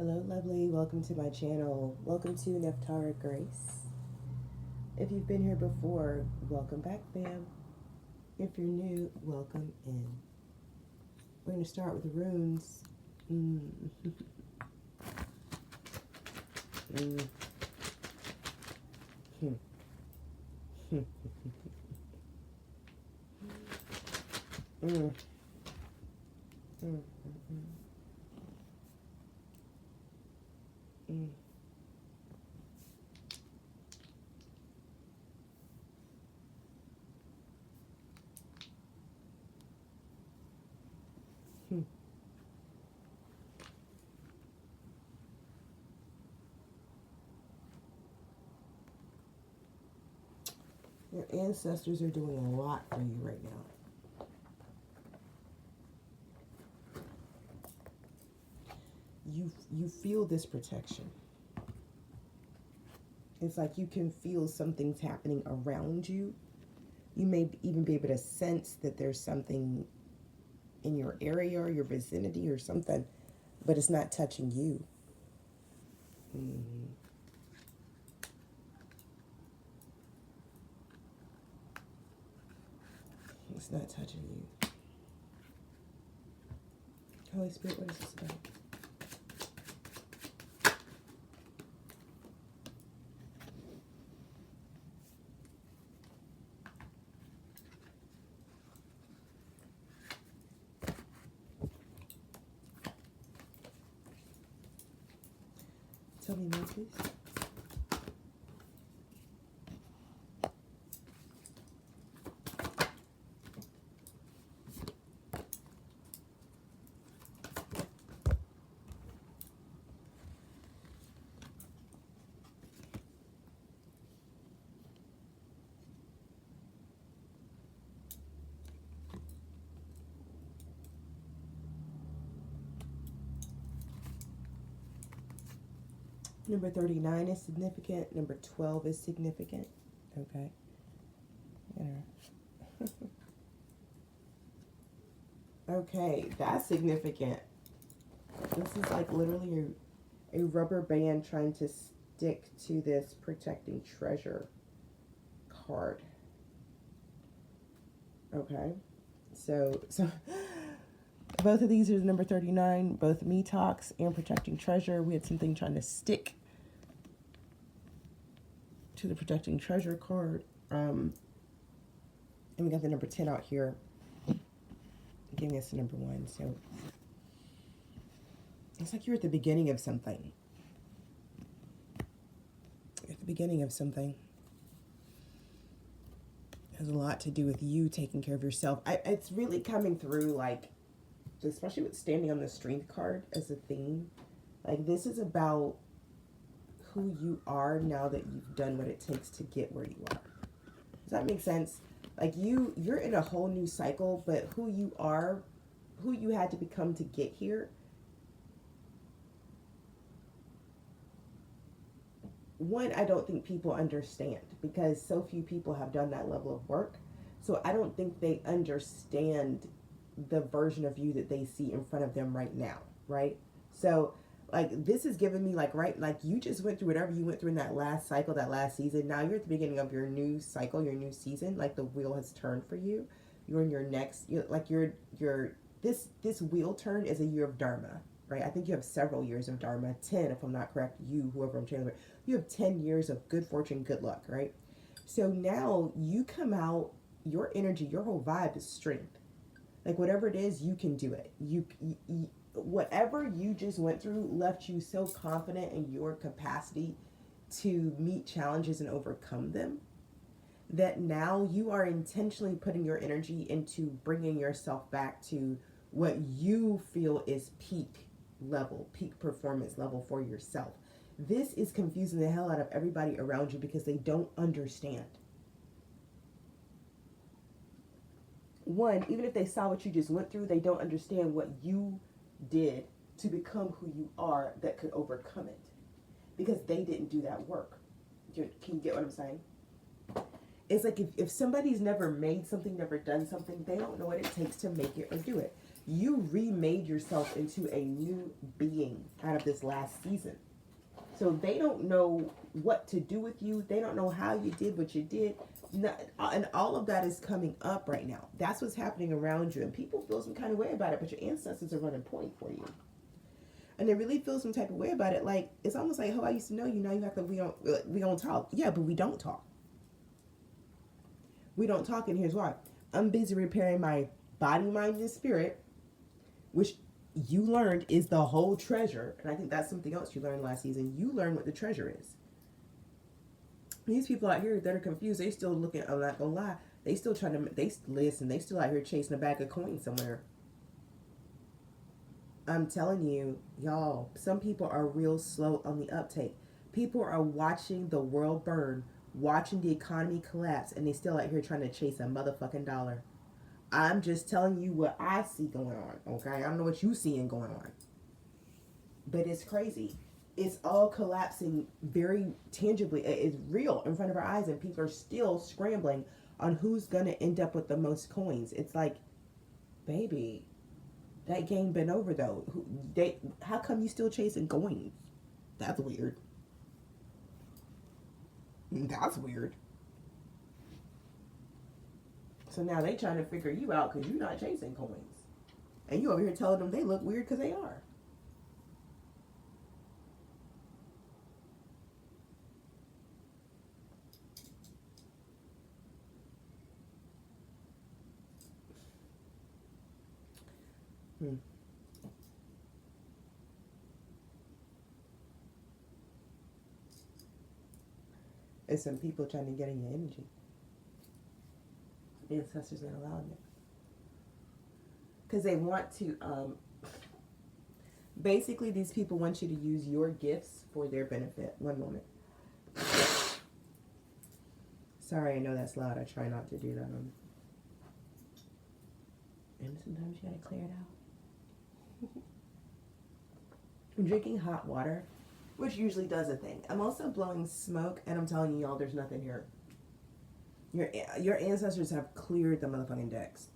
Hello, lovely. Welcome to my channel. Welcome to Nephtara Grace. If you've been here before, welcome back, fam. If you're new, welcome in. We're going to start with the runes. Your ancestors are doing a lot for you right now. You feel this protection. It's like you can feel something's happening around you. You may even be able to sense that there's something in your area or your vicinity or something, but it's not touching you. It's not touching you. Holy Spirit, what is this about? Tell me more, please. Number 39 is significant. Number 12 is significant. Okay. Yeah. Okay, that's significant. This is like literally a rubber band trying to stick to this protecting treasure card. Okay. So both of these are number 39, both me talks and protecting treasure. We had something trying to stick to the protecting treasure card. And we got the number 10 out here, giving us the number 1. So it's like you're at the beginning of something. At the beginning of something. It has a lot to do with you taking care of yourself. It's really coming through, like, especially with standing on the strength card as a theme. Like, this is about who you are now that you've done what it takes to get where you are. Does that make sense? Like, you're in a whole new cycle, but who you are, who you had to become to get here, one, I don't think people understand, because so few people have done that level of work. So I don't think they understand the version of you that they see in front of them right now, right? So, like, this is giving me, like, right, like, you just went through whatever you went through in that last cycle, that last season. Now you're at the beginning of your new cycle, your new season. Like, the wheel has turned for you. You're in your next, this wheel turn is a year of Dharma, right? I think you have several years of Dharma, 10, if I'm not correct, you, whoever I'm channeling, you have 10 years of good fortune, good luck, right? So now you come out, your energy, your whole vibe is strength. Like, whatever it is, you can do it. You whatever you just went through left you so confident in your capacity to meet challenges and overcome them, that now you are intentionally putting your energy into bringing yourself back to what you feel is peak level, peak performance level for yourself. This is confusing the hell out of everybody around you because they don't understand. One, even if they saw what you just went through, they don't understand what you did to become who you are that could overcome it, because they didn't do that work. Can you get what I'm saying? It's like if somebody's never made something, never done something, they don't know what it takes to make it or do it. You remade yourself into a new being out of this last season. So they don't know what to do with you. They don't know how you did what you did. And all of that is coming up right now. That's what's happening around you. And people feel some kind of way about it, but your ancestors are running point for you. And they really feel some type of way about it. Like, it's almost like, oh, I used to know you. Now you act like we don't talk. Yeah, but we don't talk. We don't talk, and here's why. I'm busy repairing my body, mind, and spirit, which you learned is the whole treasure. And I think that's something else you learned last season. You learned what the treasure is. These people out here that are confused, they still looking, I'm not gonna lie, they still trying to, they still out here chasing a bag of coins somewhere. I'm telling you, y'all, some people are real slow on the uptake. People are watching the world burn, watching the economy collapse, and they still out here trying to chase a motherfucking dollar. I'm just telling you what I see going on, okay? I don't know what you seeing going on. But it's crazy. It's all collapsing very tangibly. It's real in front of our eyes, and people are still scrambling on who's going to end up with the most coins. It's like, baby, that game been over, though. How come you still chasing coins? That's weird. That's weird. So now they trying to figure you out because you're not chasing coins. And you over here telling them they look weird because they are. It's some people trying to get in your energy. The ancestors ain't allowing it. Because they want to, basically these people want you to use your gifts for their benefit. One moment. Sorry, I know that's loud. I try not to do that. And sometimes you gotta clear it out. I'm drinking hot water, which usually does a thing. I'm also blowing smoke, and I'm telling you, y'all, there's nothing here. Your ancestors have cleared the motherfucking decks.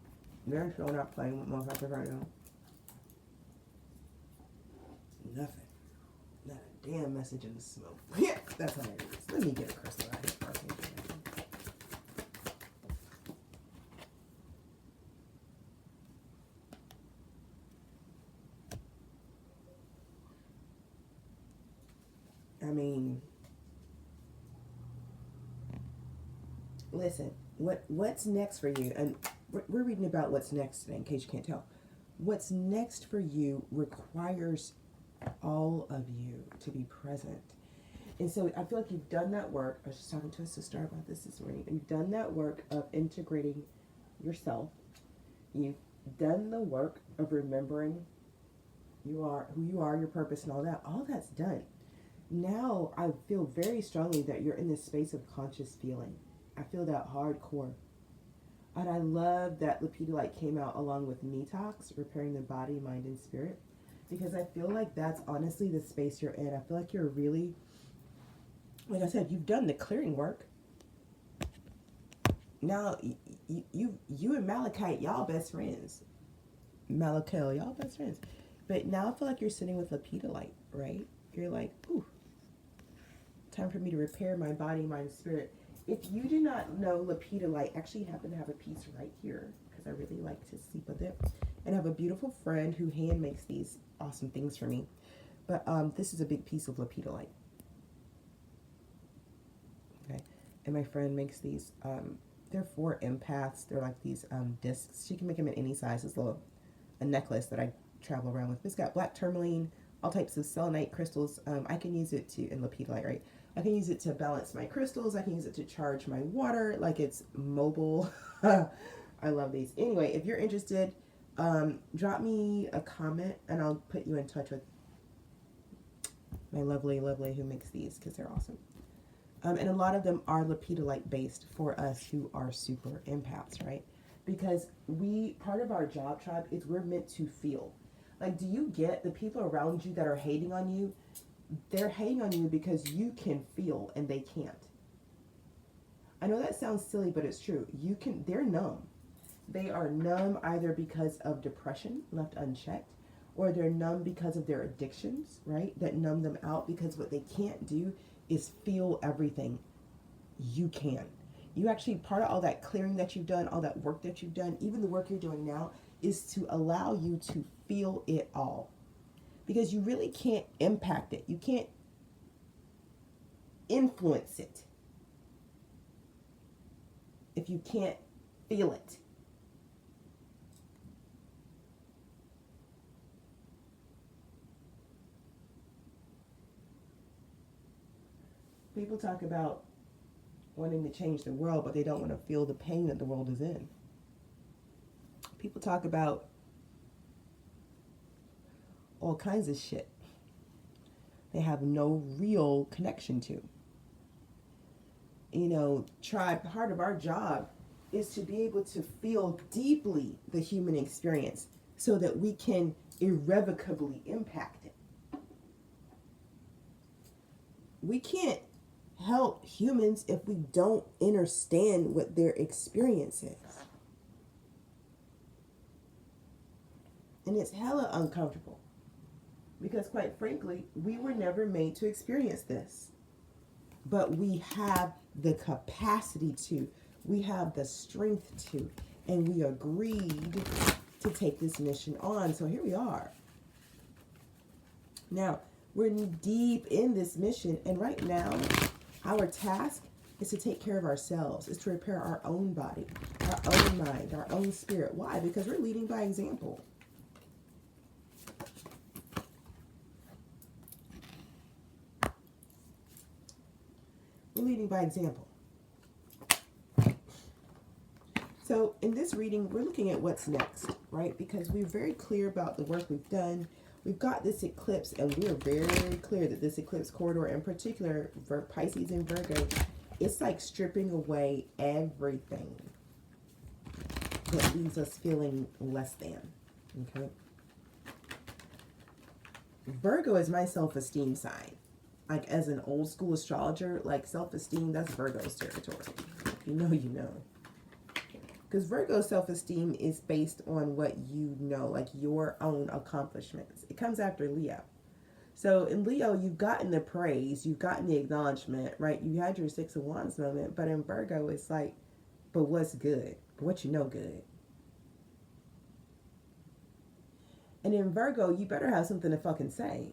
They're still not playing with motherfuckers right now. Nothing. Not a damn message in the smoke. Yeah, that's how it is. Let me get a crystal out here first. I mean, listen, what's next for you? And we're reading about what's next today, in case you can't tell. What's next for you requires all of you to be present. And so I feel like you've done that work. I was just talking to a sister about this morning. You've done that work of integrating yourself. You've done the work of remembering who you are, your purpose, and all that. All that's done. Now I feel very strongly that you're in this space of conscious feeling. I feel that hardcore. And I love that Lepidolite came out along with Detox, repairing the body, mind, and spirit. Because I feel like that's honestly the space you're in. I feel like you're really, like I said, you've done the clearing work. Now, you and Malachite, y'all best friends. Malakel, y'all best friends. But now I feel like you're sitting with Lepidolite, right? You're like, ooh, time for me to repair my body, mind, spirit. If you do not know Lepidolite, actually happen to have a piece right here because I really like to sleep with it. And I have a beautiful friend who hand makes these awesome things for me. But this is a big piece of Lepidolite. Okay. And my friend makes these, they're for empaths. They're like these discs. She can make them in any size. It's a necklace that I travel around with. It's got black tourmaline, all types of selenite crystals. I can use it to, in Lepidolite, right? I can use it to balance my crystals. I can use it to charge my water. Like, it's mobile. I love these. Anyway, if you're interested, drop me a comment and I'll put you in touch with my lovely who makes these because they're awesome. And a lot of them are Lepidolite based for us who are super empaths, right? Because part of our job tribe is we're meant to feel. Like, do you get the people around you that are hating on you? They're hating on you because you can feel and they can't. I know that sounds silly, but it's true. They're numb. They are numb either because of depression left unchecked, or they're numb because of their addictions, right? That numb them out, because what they can't do is feel everything. You can. You actually, part of all that clearing that you've done, all that work that you've done, even the work you're doing now, is to allow you to feel it all. Because you really can't impact it. You can't influence it if you can't feel it. People talk about wanting to change the world, but they don't want to feel the pain that the world is in. People talk about all kinds of shit they have no real connection to. You know, part of our job is to be able to feel deeply the human experience so that we can irrevocably impact it. We can't help humans if we don't understand what their experience is. And it's hella uncomfortable. Because quite frankly, we were never made to experience this. But we have the capacity to, we have the strength to, and we agreed to take this mission on. So here we are. Now, we're deep in this mission, and right now, our task is to take care of ourselves, is to repair our own body, our own mind, our own spirit. Why? Because we're leading by example. We're leading by example. So in this reading, we're looking at what's next, right? Because we're very clear about the work we've done. We've got this eclipse, and we are very clear that this eclipse corridor, in particular for Pisces and Virgo, it's like stripping away everything that leaves us feeling less than, okay? Virgo is my self-esteem sign. Like, as an old school astrologer, like, self-esteem, that's Virgo's territory. If you know, you know. Because Virgo's self-esteem is based on what you know, like your own accomplishments. It comes after Leo. So in Leo, you've gotten the praise, you've gotten the acknowledgement, right? You had your Six of Wands moment. But in Virgo, it's like, but what's good? But what you know good? And in Virgo, you better have something to fucking say.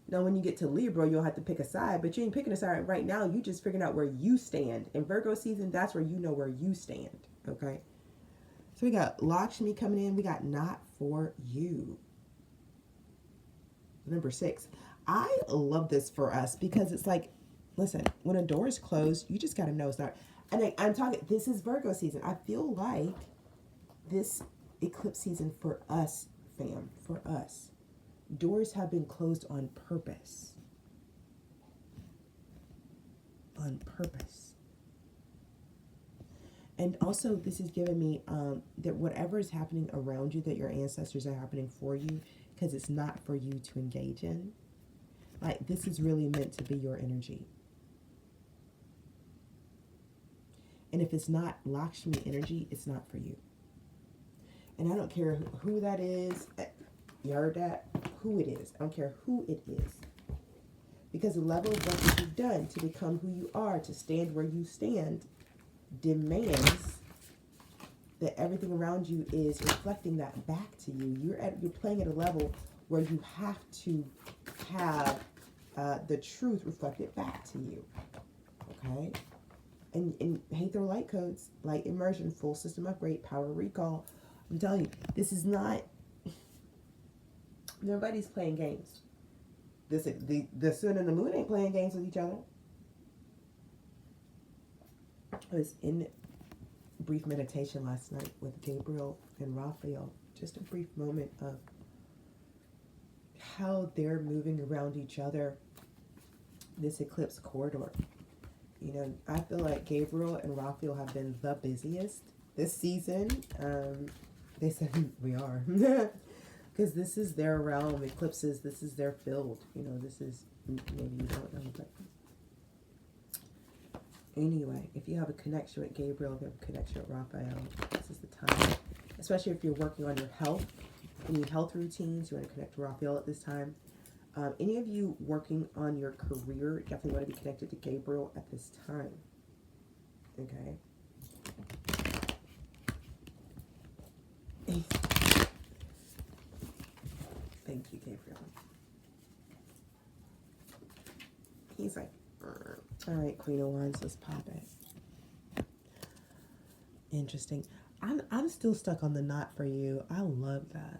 Now, when you get to Libra, you'll have to pick a side, but you ain't picking a side right now. You just figuring out where you stand. In Virgo season, that's where you know where you stand, okay? So we got Lakshmi coming in. We got Not For You. Number 6. I love this for us because it's like, listen, when a door is closed, you just got to know it's not. And I'm talking, this is Virgo season. I feel like this eclipse season for us, fam, for us. Doors have been closed on purpose. On purpose. And also, this is giving me that whatever is happening around you, that your ancestors are happening for you, because it's not for you to engage in. Like, this is really meant to be your energy. And if it's not Lakshmi energy, it's not for you. And I don't care who that is. You heard that? Who it is. I don't care who it is. Because the level of work that you've done to become who you are, to stand where you stand, demands that everything around you is reflecting that back to you. You're playing at a level where you have to have the truth reflected back to you. Okay? And Hathor light codes, light immersion, full system upgrade, power recall. I'm telling you, this is not... Nobody's playing games. The sun and the moon ain't playing games with each other. I was in brief meditation last night with Gabriel and Raphael. Just a brief moment of how they're moving around each other. This eclipse corridor. You know, I feel like Gabriel and Raphael have been the busiest this season. They said we are. Because this is their realm, eclipses, this is their field. You know, this is, maybe you don't know, but Anyway, if you have a connection with Gabriel, if you have a connection with Raphael, this is the time. Especially if you're working on your health, any health routines, you want to connect to Raphael at this time. Any of you working on your career, definitely want to be connected to Gabriel at this time. Okay. Thank you, Gabriel. He's like, all right, Queen of Wands, let's pop it. Interesting. I'm still stuck on the knot for you. I love that.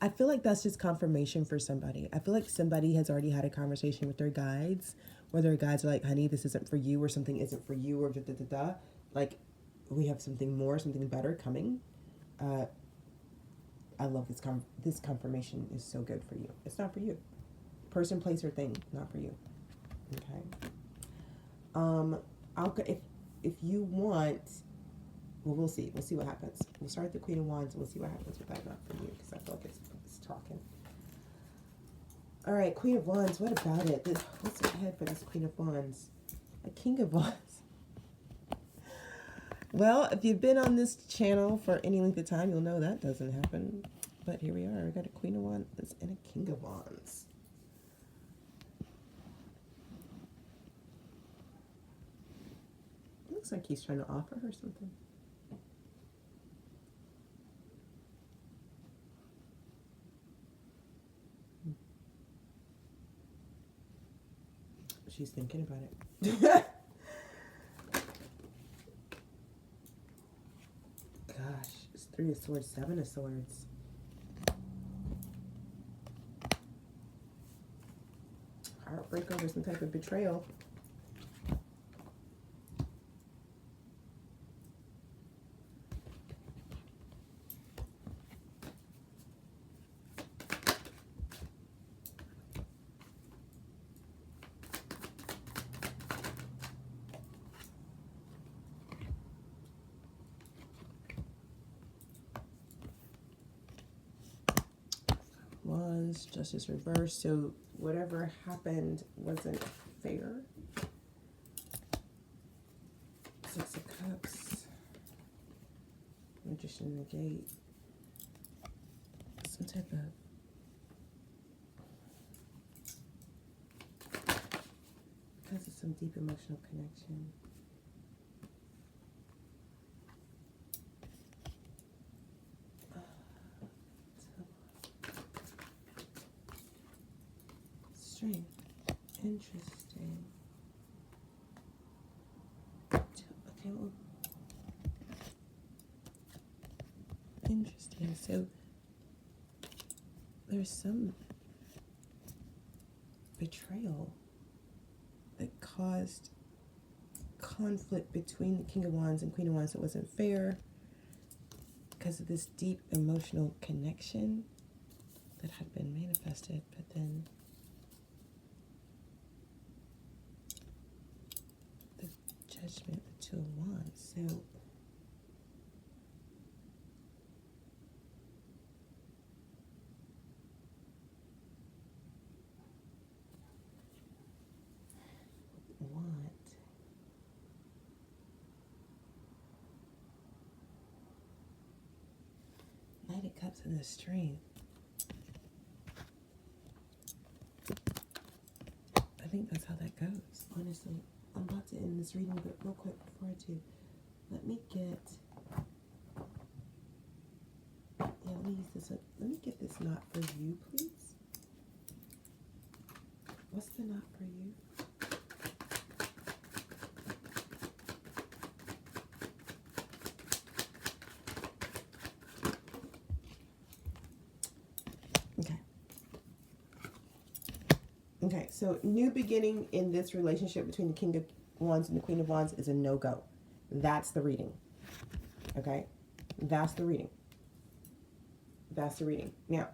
I feel like that's just confirmation for somebody. I feel like somebody has already had a conversation with their guides, where their guides are like, honey, this isn't for you, or something isn't for you, or da da da da. Like, we have something more, something better coming. I love this. This confirmation is so good for you. It's not for you. Person, place, or thing, not for you. Okay. If you want, well, we'll see. We'll see what happens. We'll start with the Queen of Wands, and we'll see what happens with that. Not for you, because I feel like it's talking. All right, Queen of Wands. What about it? What's ahead for this Queen of Wands? A King of Wands. Well, if you've been on this channel for any length of time, you'll know that doesn't happen. But here we are. We got a Queen of Wands and a King of Wands. Looks like he's trying to offer her something. She's thinking about it. Gosh, it's 3 of Swords, 7 of Swords. Heartbreak over some type of betrayal. Justice reversed, so whatever happened wasn't fair. 6 of Cups, Magician negate, some type of because of some deep emotional connection. Interesting. Okay, well, interesting. So there's some betrayal that caused conflict between the King of Wands and Queen of Wands that wasn't fair because of this deep emotional connection that had been manifested, but then Judgment, the 2 of Wands. So what? Knight of Cups and the Strength. I think that's how that goes, honestly. I'm about to end this reading, but real quick before I do, let me get, let me use this up. Let me get this knot for you, please. What's the knot for you? Okay, so new beginning in this relationship between the King of Wands and the Queen of Wands is a no-go. That's the reading. Okay? That's the reading. That's the reading. Now,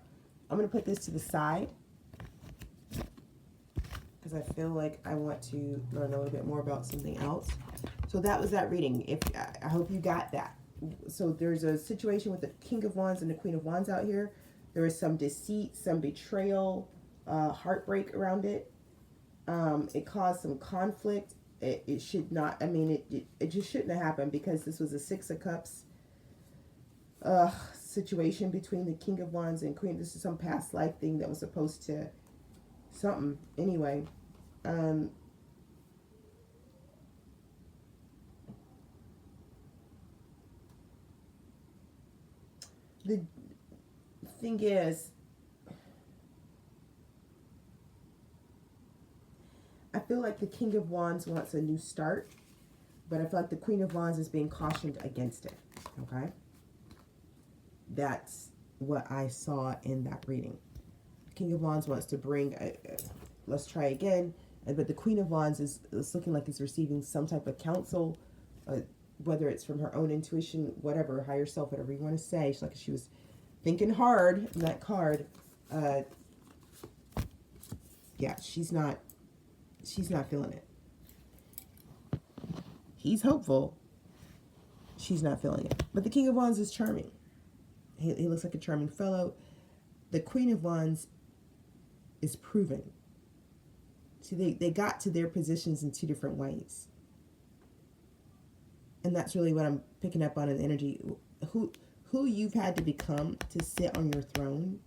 I'm going to put this to the side because I feel like I want to learn a little bit more about something else. So that was that reading. I hope you got that. So there's a situation with the King of Wands and the Queen of Wands out here. There is some deceit, some betrayal, heartbreak around it. It caused some conflict it should not, I mean, it just shouldn't have happened, because this was a Six of Cups situation between the King of Wands and Queen. This is some past life thing that was supposed to something. Anyway, the thing is, I feel like the King of Wands wants a new start, but I feel like the Queen of Wands is being cautioned against it. Okay? That's what I saw in that reading. The King of Wands wants to bring, let's try again, but the Queen of Wands is looking like it's receiving some type of counsel, whether it's from her own intuition, whatever, higher self, whatever you want to say. She's like she was thinking hard in that card. Yeah, she's not feeling it. He's hopeful. She's not feeling it. But the King of Wands is charming. He looks like a charming fellow. The Queen of Wands is proven. See, they got to their positions in two different ways. And that's really what I'm picking up on in the energy. Who you've had to become to sit on your throne.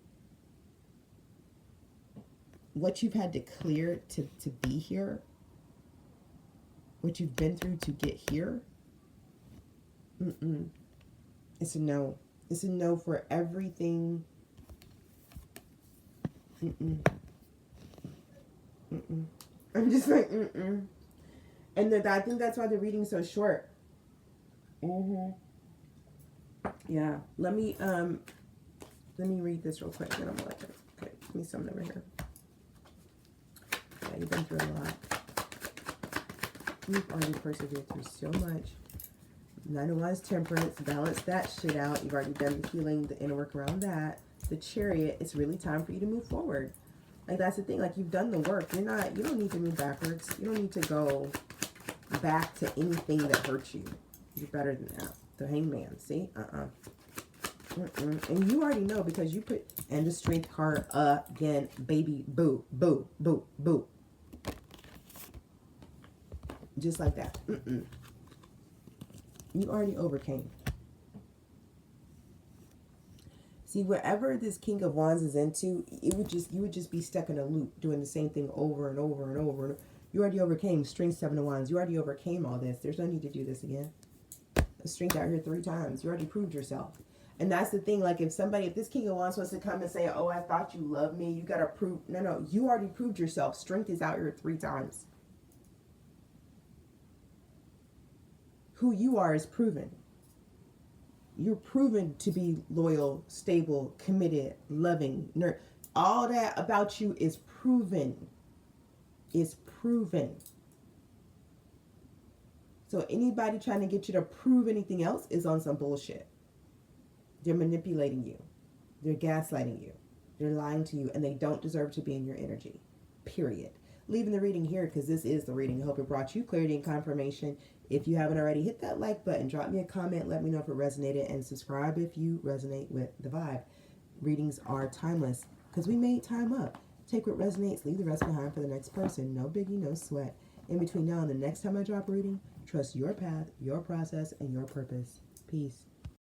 What you've had to clear to be here. What you've been through to get here. It's a no. It's a no for everything. I'm just like, And I think that's why the reading's so short. Yeah. Let me read this real quick, and I'm like, okay, give me something over here. Yeah, you've been through a lot. You've already persevered through so much. 9 of Wands, Temperance, balance that shit out. You've already done the healing, the inner work around that. The Chariot, it's really time for you to move forward. Like, that's the thing. Like, you've done the work. You don't need to move backwards. You don't need to go back to anything that hurt you. You're better than that. The Hangman, see? And you already know, because you put, and the Strength card again, baby, boo, boo, boo, boo. Just like that. You already overcame. See, wherever this King of Wands is into, you would just be stuck in a loop, doing the same thing over and over and over. You already overcame Strength, 7 of Wands. You already overcame all this. There's no need to do this again. Strength out here 3 times. You already proved yourself. And that's the thing. Like, if this King of Wands wants to come and say, oh, I thought you loved me, you got to prove. No, you already proved yourself. Strength is out here 3 times. Who you are is proven. You're proven to be loyal, stable, committed, loving, all that about you is proven. Is proven. So anybody trying to get you to prove anything else is on some bullshit. They're manipulating you. They're gaslighting you. They're lying to you, and they don't deserve to be in your energy. Period. Leaving the reading here, because this is the reading. I hope it brought you clarity and confirmation. If you haven't already, hit that like button. Drop me a comment. Let me know if it resonated. And subscribe if you resonate with the vibe. Readings are timeless, because we made time up. Take what resonates. Leave the rest behind for the next person. No biggie, no sweat. In between now and the next time I drop a reading, trust your path, your process, and your purpose. Peace.